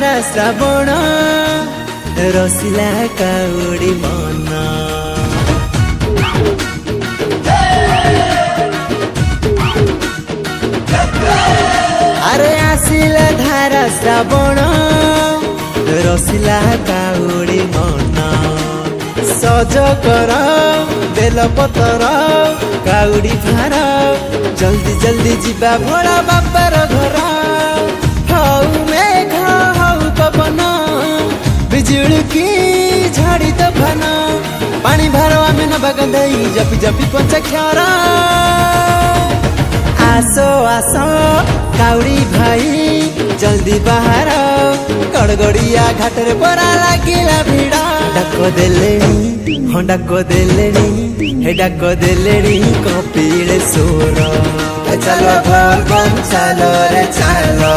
धारा श्रावण रसिला काउडी मन अरे आसिला धारा श्रावण रसिला काउडी मन सज कर बेलपतर काउडी भार जल्दी जल्दी जीवा भोला बापार घर हौ मेघ हौ पवन बिजुली की झाड़ी तफान पानी भार आमे नबा गंधई जपी जपी पंचाक्षर आसो आसो काउडी भाई जल्दी बाहर गड़गड़िया घाटरे परा लागिला भिड़ डाक देलेनी हाँ डाक देलेनी हे डाक देलेनी कपिले सोर चलो बोल बम चलो रे चलो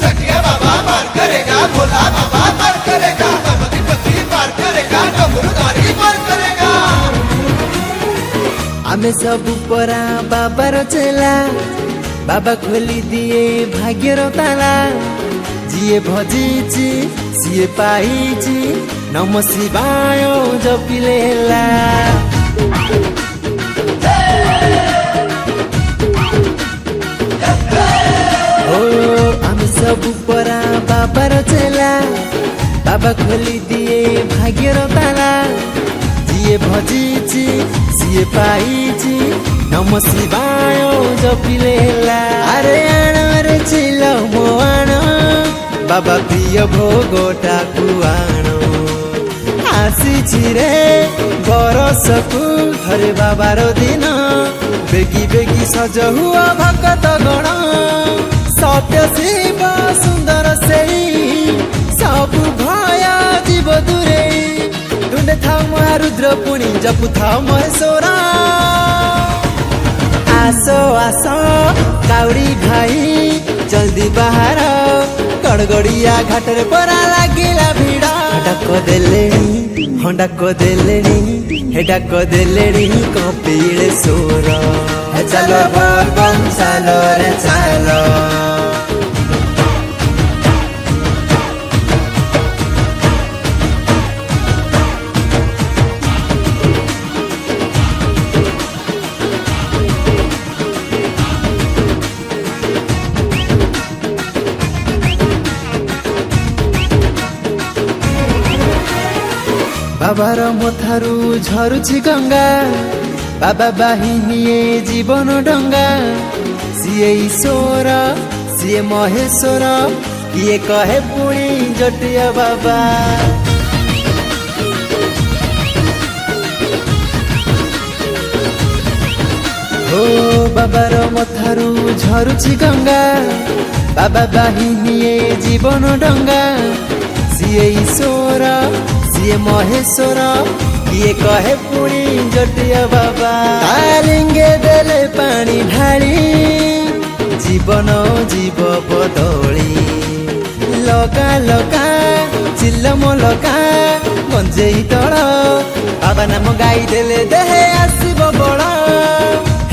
सखिया बाबा पार करेगा भोला बाबा पार करेगा गणपति पार करेगा डमरुधारी पार करेगा आमे सब परा बाबार चेला बाबा खोली दिए भाग्यर ताला जिए भजिची सिए पाइची नम शिवाय जपिलेला ओ आमे सब परा बाबार चेला बाबा खोली दिए भाग्यर ताला जिए भजिची सिए पाइची नम शिवाय जपिलेला अरे आण रे चिल मो आण बाबा प्रिय भोगटाकु आण आसीछि रे बरसकु हरे बाबार दिन बेगी बेगी सज हुआ भक्त गण सत्य शिव सुंदर सेई सब भय जीव दूरे तुंडे थाउ रुद्र पुणी जपु थाउ महेश्वरा आसो आसो काउडी भाई जल्दी बाहर गड़गड़िया घाटरे परा लागिला भिड़ डाक देलेनी हाँ डाक देलेनी हे डाक देलेनी कपिले सोर चलो बोल बम चलो रे चलो बाबार मथारू झरुछि गंगा बाबा बाहिनिए जीवन डंगा सीए ईश्वर सीए महेश्वर किए कहे पुणी जटिया बाबा हो बाबार मथारू झरुछि गंगा बाबा बाहिनिए जीवन डंगा सीए ईश्वर सिए महेश्वर किए कहे पुणी जटिया बाबा लिंगे देले पानी ढाली जीवन जीव बदली लगा लगा चिल्लम लगा गंजेई तल बाबा नाम गाई देले देहे आसब बड़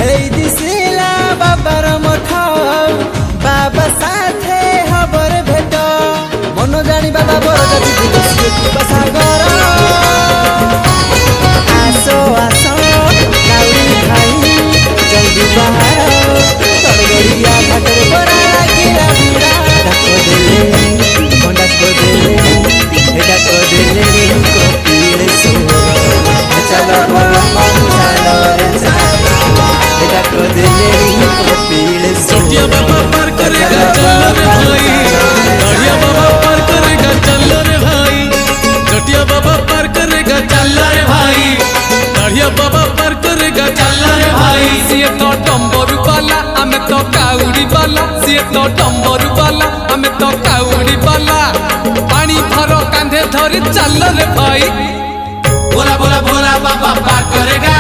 हेई दिसिला बाबार मठ बाबा साथे हबर भेट मन जानी बाबा बर सागर आसो आसो काउडी भाई जल्दी बाहर गड़गड़िया घाटरे परा लागिला भिड़ डाक देलेनी डाक देलेनी हे डाक देलेनी कपिले सोर चलो बम चलो रे चलो हे डाक देलेनी कपिले सोर बाबा पार करेगा चलो रे भाई बढ़िया बाबा पार करेगा चलो रे भाई जटिया बाबा पार करेगा चल रे भाई बढ़िया बाबा पार करेगा चल रे भाई सिए तो डंबरू वाला हमें तो काउडी वाला सिए तो डंबरू वाला हमें तो काउडी वाला पानी भरो कांधे धरी चल रे भाई भोला भोला भोला बाबा पार करेगा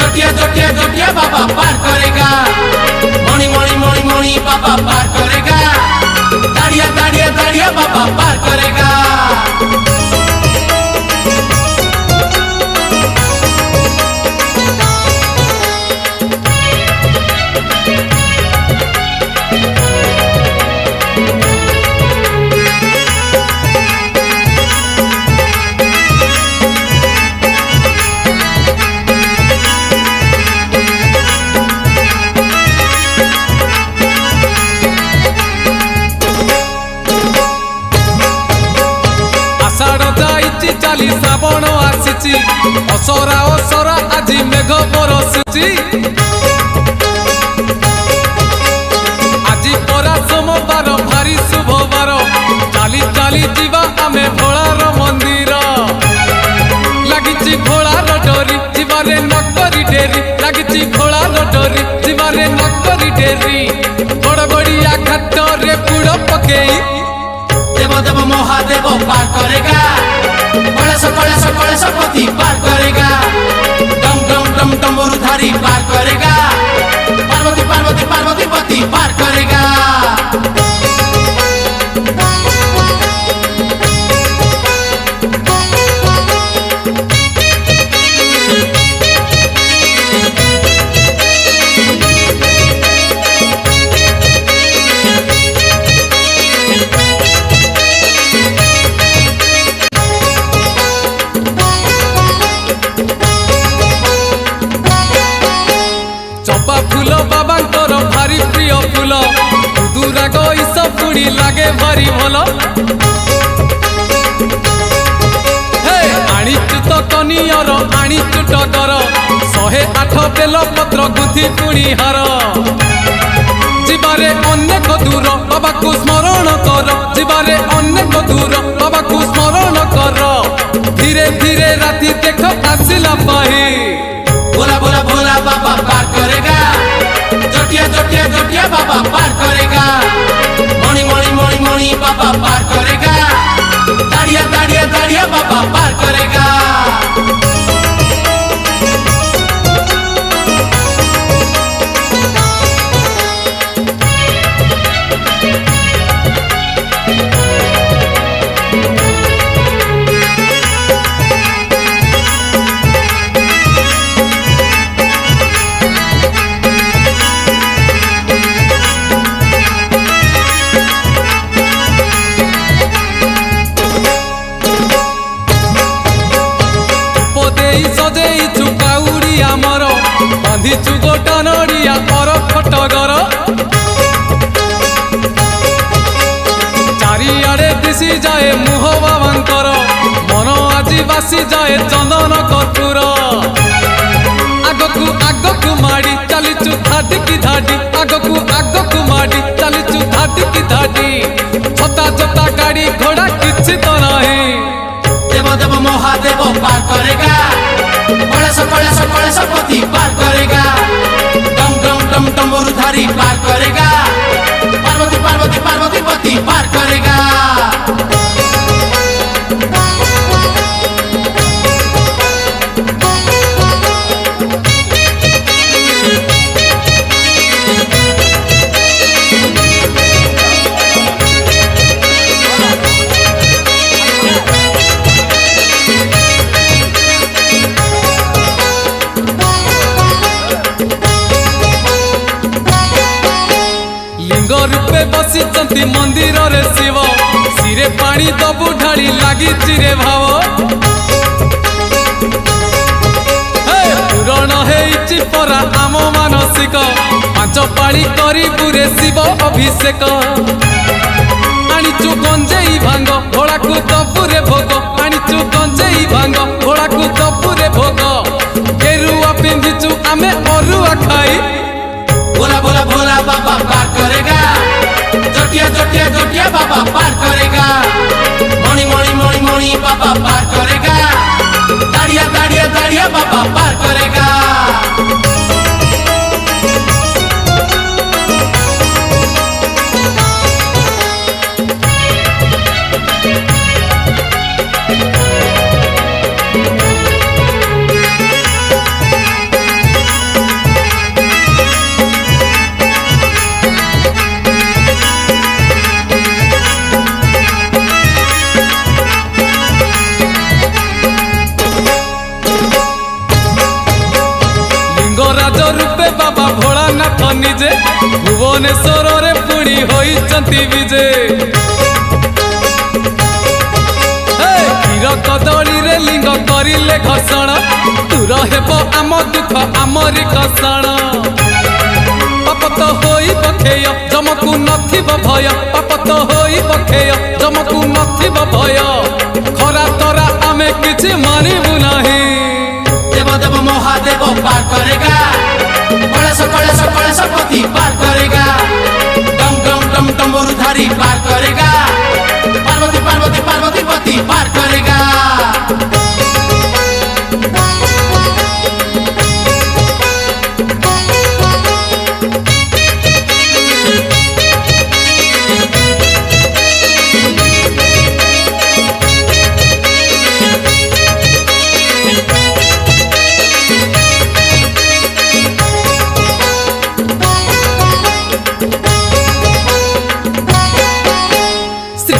जटिया जटिया जटिया बाबा पार करेगा मणि मणि मणि मणि बाबा पार करेगा दाढ़िया दाढ़िया दाढ़िया बाबा पार करेगा मारिची चाली श्रावण आसीची असरा असरा आजी मेघ बरसुची आजी परा सोमवार भारी शुभवार चाली चाली जीवा आमे भोलार मंदिर लागिची भोलार डोरी जीवारे नकरी डेरी लागिची भोलार डोरी जीवारे नकरी डेरी गड़गड़िया घाट रे बुड़ पकेई देव देव महादेव पार करेगा कलेश पति पार करेगा डम डम डम डमरुधारी पार करेगा पार्वती पार्वती पार्वती पति पार करेगा चंपा फूल बाबांकर भारी प्रिय फूल दुराग ईस पुणी लागे भारी भल आनीचु तो कनियर आनीचु टगर 108 बेल पत्र गुथि पुणी हार जीवारे अनेक दूर बाबा को स्मरण कर जीवारे अनेक दूर बाबा को स्मरण कर धीरे धीरे राति देख आसिला पाही बोला बोला भोला बाबा पार करेगा जटिया जटिया जटिया बाबा पार करेगा मणि मणि मणि मणि बाबा पार करेगा दाड़िया दाड़िया दाड़िया बाबा पार करेगा सजेइछु काउड़ी आमर बांधिछु गोटा नड़िया पर खटगर चारिआडे दिशि जाए मुह बाबांकर मन आजी बासी जाए चंदन कर्पूर आगकु माड़ी चलीचु धाडी की धाडी आगकु माड़ी चलीचु धाडी की धाडी छता छता गाड़ी घोड़ा किछि तो नहीं देव देव महादेव पार करेगा कलेश पति पार करेगा डम डम डम डमरुधारी पार करेगा पार्वती पार्वती पार्वती पति पार करेगा रूपे बसिचंती मंदिर रे शिव सिरे पानी दबु ढाली लागिची रे भाव पूरण हेइची परा आम मानसिक 5 पाली करी पुरे शिव अभिषेक आनीचु गंजेई भांग घोड़ा को दबुरे भोग आनीचु गंजेई भांग घोड़ा को दबुरे भोग गेरुआ पिंधिचु आमे अरुआ खाई बोला बोला भोला बाबा पार करेगा जटिया जटिया जटिया बाबा पार करेगा मणि मणि मणि मणि बाबा पार करेगा दाड़िया दाड़िया दाड़िया बाबा पार करेगा रूपे बाबा भोलानाथ निजे भुवनेश्वर रे पुणी होइचंती विजे क्षीर कदली रे लिंग करिले घर्षण दूर हेब आम दुख आमरी घर्षण पाप तो होई बखेय जमकु नथिब भय पाप तो होई बखेय जमकु नथिब भय खरा तरा आमे किछि मानिबु नाही। देव देव महादेव पार करेगा, कलेश पति पार करेगा, डम डम डम डमरुधारी पार करेगा, पार्वती पार्वती पार्वती पति पार करेगा।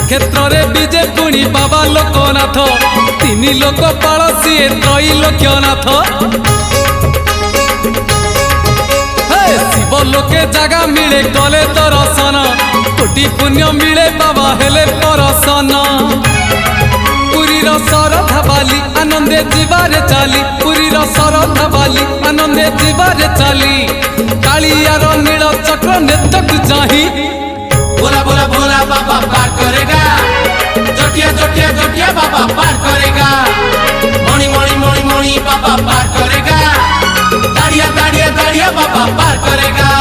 क्षेत्र रे विजे पुणी बाबा लोकनाथ, तीन लोक पाल सीए त्रैलोक्यनाथ। शिव लोके जगह मिले गले दर्शन, कोटि पुण्य मिले बाबा हेले परसन। पुरीर शरधा बाली आनंदे जीवारे चाली, पुरीर शरधा बाली आनंदे जीवारे चाली। कालियार नील चक्र नेतक चाही, बोला बोला बोला बाबा पार करेगा, जटिया जटिया जटिया बाबा पार करेगा, मणि मणि मणि मणि बाबा पार करेगा, दाड़िया दाड़िया दाड़िया बाबा पार करेगा।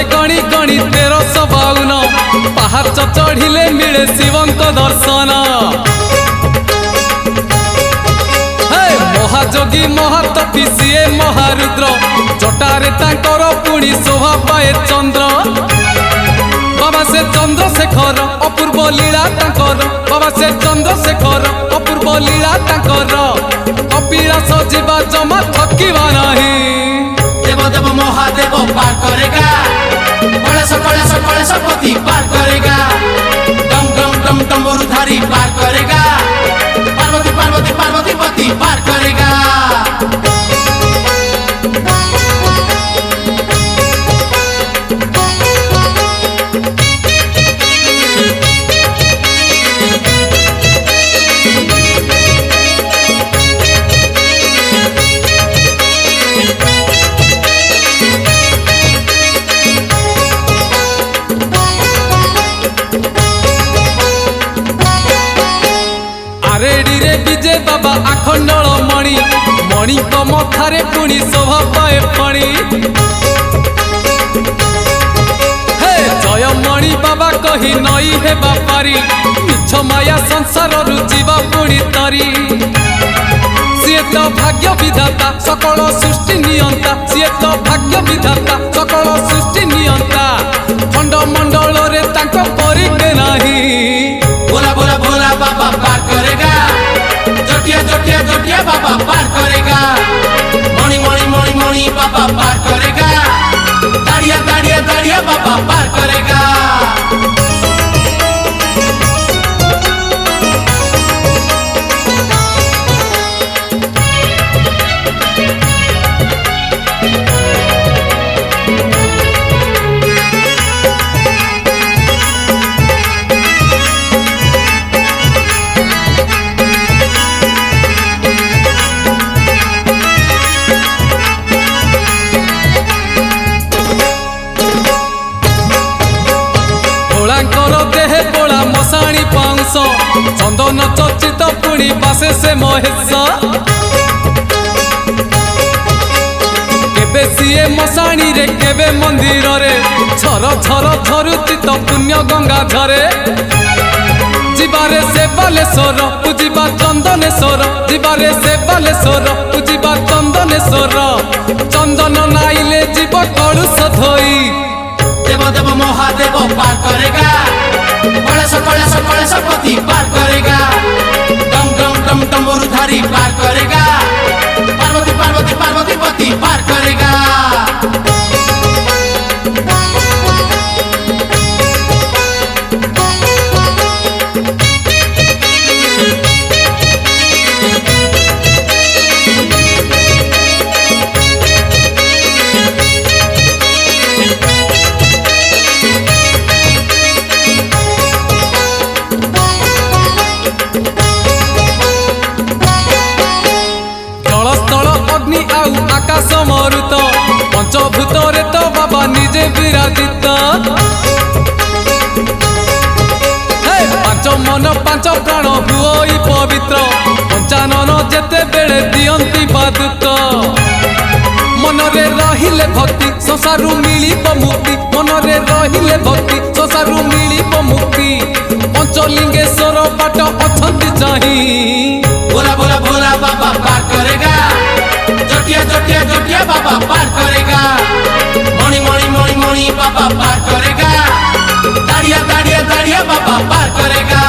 गणी गणी 1352 पहाड़ चढ़िले मिले शिवंक दर्शन। महाजोगी महातपी सीए महारुद्र, जटारे तांकर पुणी शोभा पाए चंद्र। बाबा से चंद्रशेखर अपूर्व लीला तांकर, बाबा से चंद्रशेखर अपूर्व लीला तांकर। कपिलास जीवा जमा थकिबा नहीं, देव देव महादेव पार करेगा, कलेश पति पार करेगा, डम डम डम डमरुधारी पार करेगा, पार्वती पार्वती पार्वती पति पार करेगा। विजय बाबा आखंडल मणि, मणि मथारे पुणी शोभा पाए फणी। जय मणि बाबा कही नई हे बापारी, मिछ माया संसार जीवा पुणी तरी। सीए तो भाग्य विधाता सकल सृष्टि नियंता, सीए तो भाग्य विधाता सकल सृष्टि नियंता। खंड मंडल रे तांको परिके नाही, बोला बोला बोला बाबा पार करेगा, जटिया जटिया जटिया बाबा पार करेगा, मणि मणि मणि मणि बाबा पार करेगा, दाड़िया दाड़िया दाड़िया बाबा पार करेगा। चंदन चर्चित पुणी बासे से महेश। केबे सीए मशाणी रे केबे मंदिर रे, झर झर झरुची तो पुण्य गंगा झरे। जीवारे से बालेश्वर पूजिबा चंदनेश्वर, जीवारे से बालेश्वर पूजिबा चंदनेश्वर। चंदन नाइले जीव कलुष धोई, देव देव महादेव पार करेगा, कलेश पति पार करेगा, डम डम डम डमरुधारी पार करेगा, पार्वती पार्वती पार्वती पति पार करेगा। मन पांच प्राण हुई पवित्र पंचानन जेते बेले दियंती बादुत मनरे रहिले भक्ति संसारु मिलिब मुक्ति मनरे रहिले भक्ति संसारु मिलिब मुक्ति पंचलिंगेश्वर बाट अछंती चाही भोला भोला भोला बाबा पार करेगा जटिया जटिया जटिया बाबा पार करेगा मणि मणि मणि मणि बाबा पार करेगा दाड़िया दाड़िया दाड़िया बाबा पार करेगा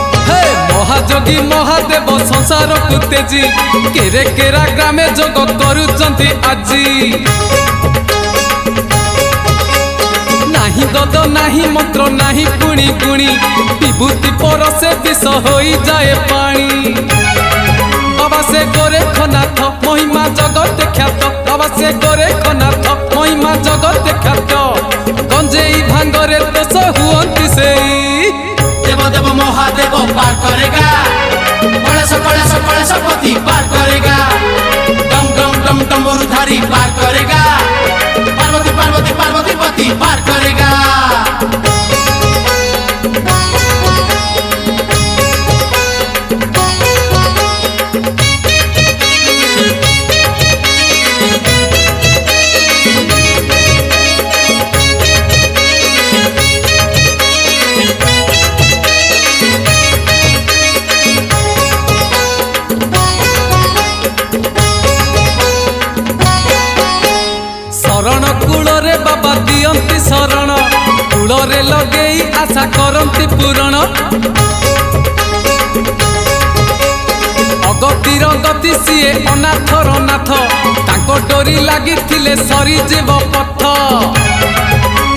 महाजोगी महादेव संसार को तेजी केरे केरा ग्रामे जोग करुचंती आजी नाही गद नाही मंत्र नाही गुणी गुणी विभूति परसे विष होई जाए पानी बाबा से गोरेखनाथ महिमा जगत ख्यात बाबा से गोरेखनाथ महिमा जगत ख्यात गंजेई भांगरे दोष हुअंती सेई देव देव महादेव पार करेगा कलेश पति पार करेगा डम डम डम डमरुधारी पार करेगा पार्वती पार्वती पार्वती पति पार करेगा शरण कूलरे बाबा दियंती शरण कूलरे लगेई आशा करंती पूरण अगतिर गति सीए अनाथर नाथ तांको डोरी लागिथिले सरी जीव पथ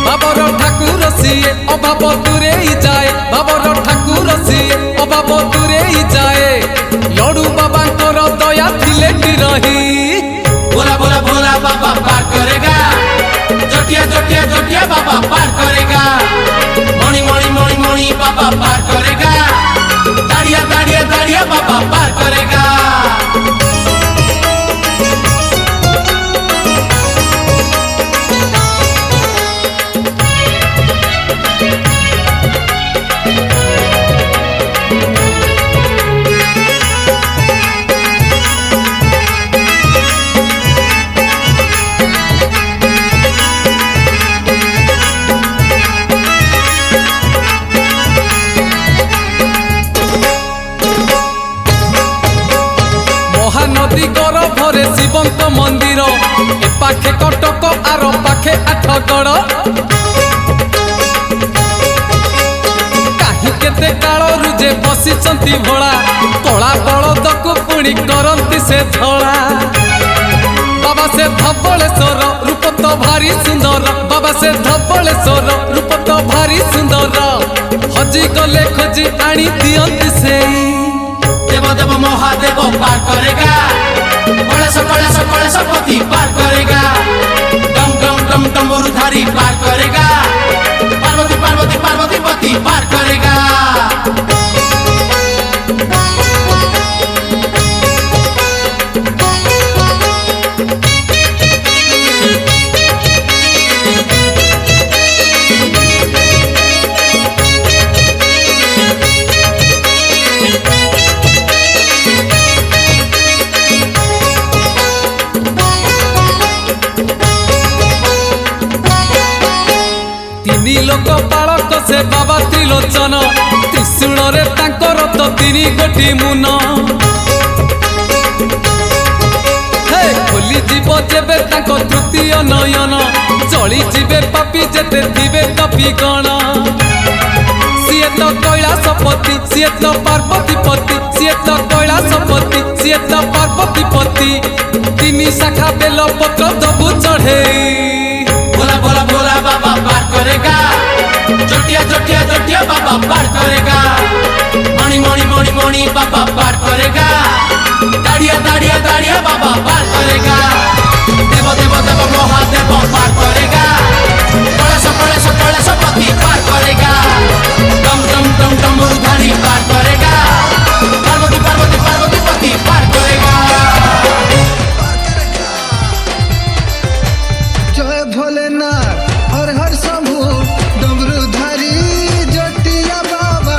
बाबर ठाकुर सीए अभाव दूरे जाए बाबर ठाकुर सीए अभाव दूरे जाए लडू बाबांकर दया थिले कि रही भोला भोला भोला बाबा पार करेगा जटिया जटिया जटिया बाबा पार करेगा मणि मणि मणि मणि बाबा पार करेगा दाड़िया दाड़िया दाड़िया बाबा पार करेगा महानदी गर्भरे शिवंत मंदिर ए पाखे कटक आर पाखे आठगड़ काहि केते कालरु जे बसिचंती भोला कला बलद को पुणी करंती से धड़ा बाबा से धबलेश्वर रूप तो भारी सुंदर बाबा से धबलेश्वर रूप तो भारी सुंदर हजी गले खोजी आनी दियंती सेई देव देव महादेव पार करेगा कलेश पति पार करेगा डम डम डम डमरुधारी पार करेगा पार्वती पार्वती पार्वती पति पार करेगा लोक पालक से बाबा त्रिलोचन त्रिशूल रे तांकर तो तिनी गोटी मुन हे खोली जीव जेबे तांको तृतीय नयन चली जीवे पापी जेते थिबे कपी गण सीए तो कैलाशपति सीए तो पार्वतीपति सीए तो कैलाशपति सीए तो पार्वतीपति तीन शाखा बेल पत्र दबु चढ़े भोला भोला भोला बाबा पार करेगा जटिया जटिया जटिया बाबा पार करेगा मणि बाबा पार करेगा दाड़िया दाड़िया दाड़िया बाबा पार करेगा देव देव देव महादेव पार करेगा कलेश पति पार करेगा डम डम डम डमरुधारी पार करेगा पार्वती पार्वती पार्वती पति पार करेगा जय भोलेनाथ हर हर शंभु डमरूधारी जटिया बाबा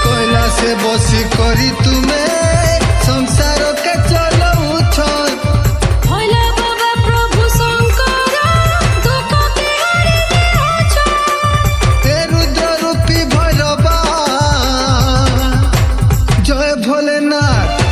कोयला से बसी करी तुम्हें संसार के चलऊ छन हे रुद्र रूपी भैरवा जय भोलेनाथ